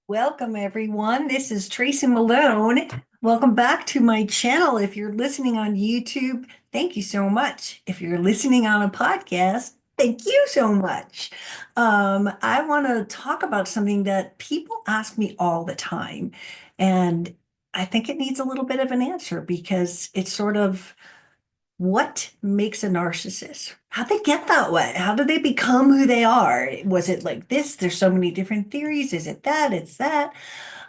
Welcome, everyone. This is Tracy Malone. Welcome back to my channel. If you're listening on YouTube, thank you so much. If you're listening on a podcast, thank you so much. I want to talk about something that people ask me all the time, and I think it needs a little bit of an answer because it's sort of what makes a narcissist? How'd they get that way? How did they become who they are? Was it like this? There's so many different theories. Is it that? It's that.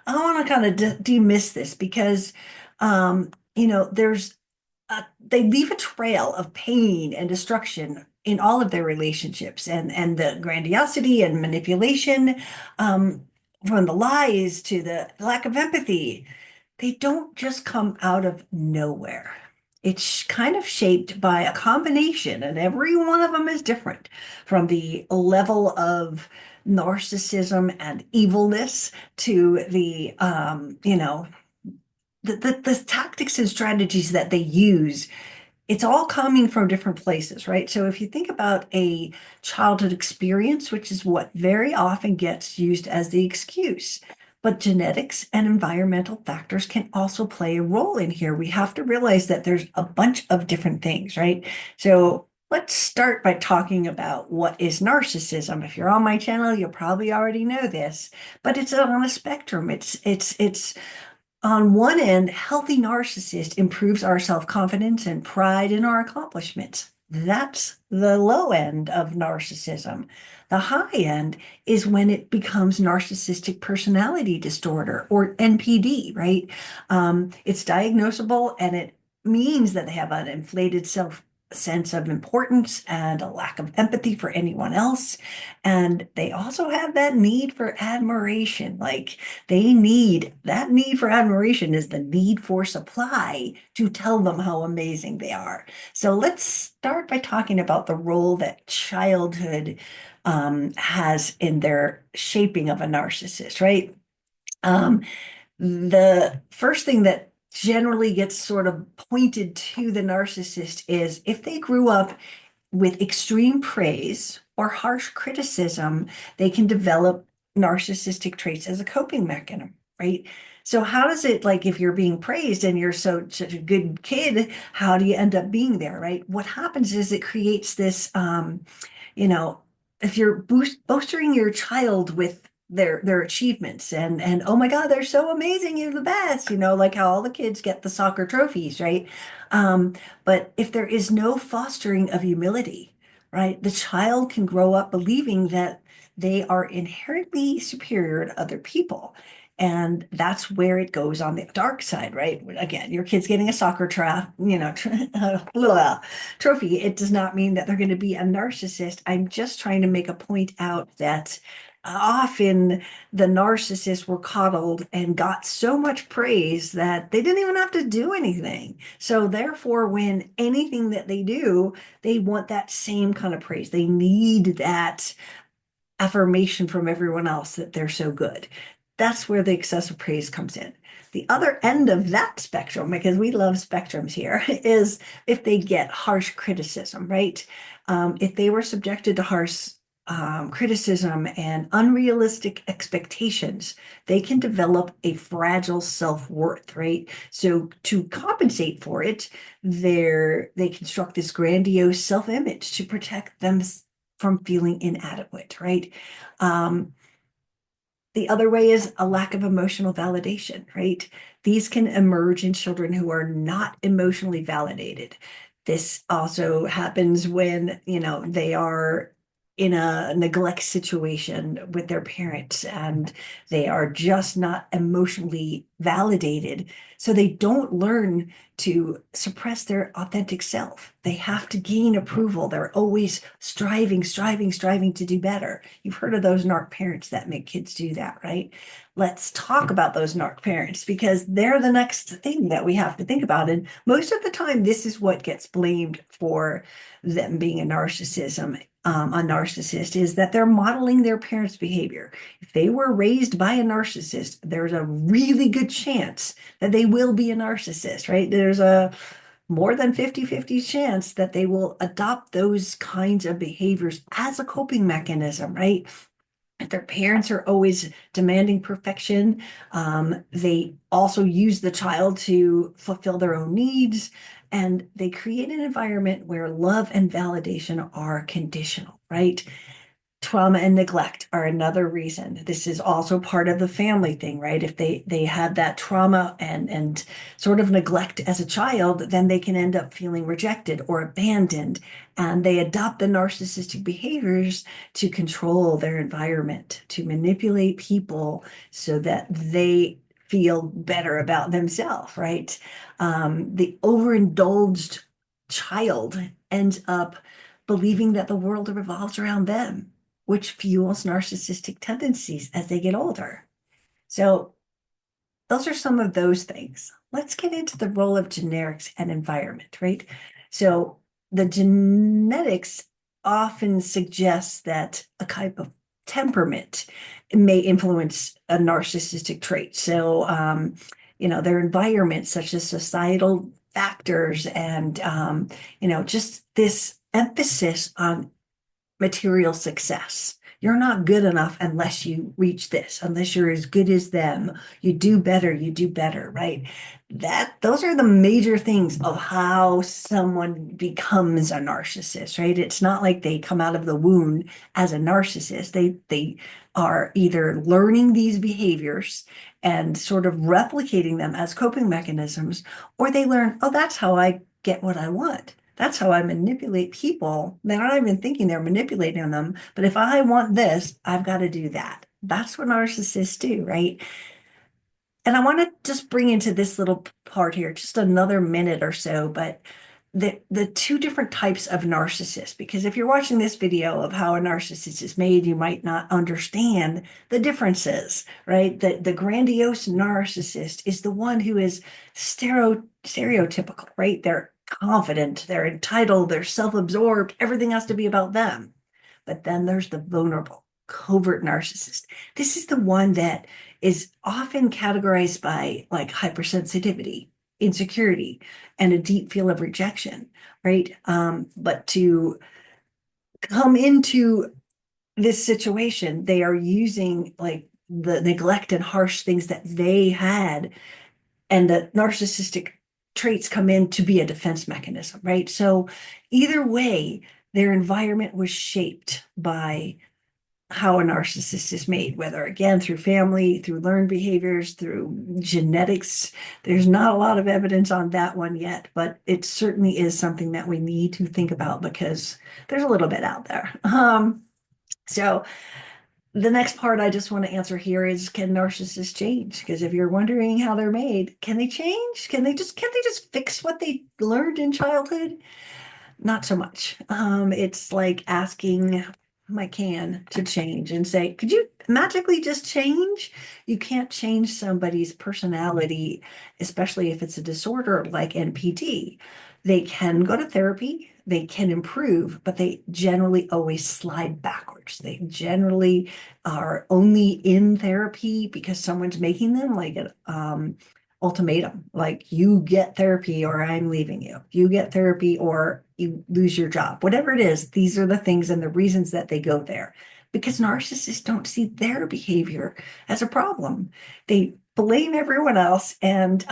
I want to kind of demiss this because, they leave a trail of pain and destruction in all of their relationships and the grandiosity and manipulation, um, from the lies to the lack of empathy. They don't just come out of nowhere. It's kind of shaped by a combination, and every one of them is different from the level of narcissism and evilness to the tactics and strategies that they use. It's all coming from different places, right? So if you think about a childhood experience, which is what very often gets used as the excuse, but genetics and environmental factors can also play a role in here. We have to realize that there's a bunch of different things, right? So let's start by talking about what is narcissism. If you're on my channel, you'll probably already know this, but it's on a spectrum. It's on one end, healthy narcissist improves our self-confidence and pride in our accomplishments. That's the low end of narcissism. The high end is when it becomes narcissistic personality disorder or NPD, right? It's diagnosable and it means that they have an inflated self sense of importance and a lack of empathy for anyone else. And they also have that need for admiration. Like they need that need for admiration is the need for supply to tell them how amazing they are. So let's start by talking about the role that childhood has in their shaping of a narcissist, right? Um, the first thing that generally gets sort of pointed to the narcissist is if they grew up with extreme praise or harsh criticism, they can develop narcissistic traits as a coping mechanism, right? So how does it like if you're being praised and you're such a good kid, how do you end up being there, right? What happens is it creates this you know, if you're boosting your child with their achievements and oh my God, they're so amazing, you're the best, like how all the kids get the soccer trophies, right? Um, but if there is no fostering of humility, right, the child can grow up believing that they are inherently superior to other people. And that's where it goes on the dark side, right? Again, your kid's getting a soccer trophy. It does not mean that they're going to be a narcissist. I'm just trying to make a point out that often the narcissists were coddled and got so much praise that they didn't even have to do anything. So therefore, when anything that they do, they want that same kind of praise. They need that affirmation from everyone else that they're so good. That's where the excessive praise comes in. The other end of that spectrum, because we love spectrums here, is if they get harsh criticism, right? If they were subjected to harsh criticism and unrealistic expectations, they can develop a fragile self-worth, right? So to compensate for it, they construct this grandiose self-image to protect them from feeling inadequate, right? Um, the other way is a lack of emotional validation, right? These can emerge in children who are not emotionally validated. This also happens when, they are in a neglect situation with their parents and they are just not emotionally validated. So they don't learn to suppress their authentic self. They have to gain approval. They're always striving to do better. You've heard of those narc parents that make kids do that, right? Let's talk about those narc parents because they're the next thing that we have to think about. And most of the time, this is what gets blamed for them being a narcissist is that they're modeling their parents' behavior. If they were raised by a narcissist, there's a really good chance that they will be a narcissist, right? There's a more than 50-50 chance that they will adopt those kinds of behaviors as a coping mechanism, right? If their parents are always demanding perfection, they also use the child to fulfill their own needs, and they create an environment where love and validation are conditional, right? Trauma and neglect are another reason. This is also part of the family thing, right? If they have that trauma and sort of neglect as a child, then they can end up feeling rejected or abandoned, and they adopt the narcissistic behaviors to control their environment, to manipulate people so that they feel better about themselves, right? The overindulged child ends up believing that the world revolves around them, which fuels narcissistic tendencies as they get older. So, those are some of those things. Let's get into the role of genetics and environment, right? So, the genetics often suggests that a type of temperament may influence a narcissistic trait. So, their environment, such as societal factors and, just this emphasis on material success. You're not good enough unless you reach this, unless you're as good as them. You do better, right? Those are the major things of how someone becomes a narcissist, right? It's not like they come out of the womb as a narcissist. They are either learning these behaviors and sort of replicating them as coping mechanisms, or they learn, oh, that's how I get what I want. That's how I manipulate people. They're not even thinking they're manipulating them. But if I want this, I've got to do that. That's what narcissists do, right? And I want to just bring into this little part here just another minute or so, but the two different types of narcissists, because if you're watching this video of how a narcissist is made, you might not understand the differences, right? The grandiose narcissist is the one who is stereotypical, right? They're confident, they're entitled, they're self-absorbed, everything has to be about them. But then there's the vulnerable, covert narcissist. This is the one that is often categorized by like hypersensitivity, insecurity, and a deep feel of rejection, right? But to come into this situation, they are using like the neglect and harsh things that they had, and the narcissistic traits come in to be a defense mechanism, right? So either way, their environment was shaped by how a narcissist is made, whether again through family, through learned behaviors, through genetics. There's not a lot of evidence on that one yet, but it certainly is something that we need to think about because there's a little bit out there. So the next part I just want to answer here is, can narcissists change? Because if you're wondering how they're made, can they change? Can't they just fix what they learned in childhood? Not so much. It's like asking my can to change and say, could you magically just change? You can't change somebody's personality, especially if it's a disorder like NPD. They can go to therapy, they can improve, but they generally always slide backwards. They generally are only in therapy because someone's making them, like an ultimatum, like you get therapy or I'm leaving you. You get therapy or you lose your job. Whatever it is, these are the things and the reasons that they go there. Because narcissists don't see their behavior as a problem. They blame everyone else, and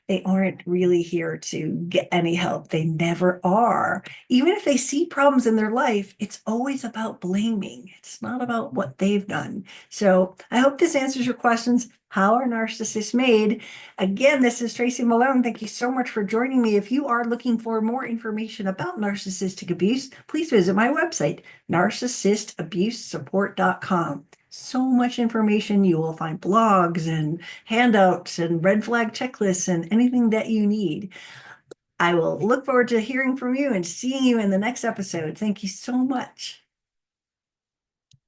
they aren't really here to get any help. They never are. Even if they see problems in their life, it's always about blaming. It's not about what they've done. So I hope this answers your questions. How are narcissists made? Again, this is Tracy Malone. Thank you so much for joining me. If you are looking for more information about narcissistic abuse, please visit my website, narcissistabusesupport.com. So much information. You will find blogs and handouts and red flag checklists and anything that you need. I will look forward to hearing from you and seeing you in the next episode. Thank you so much.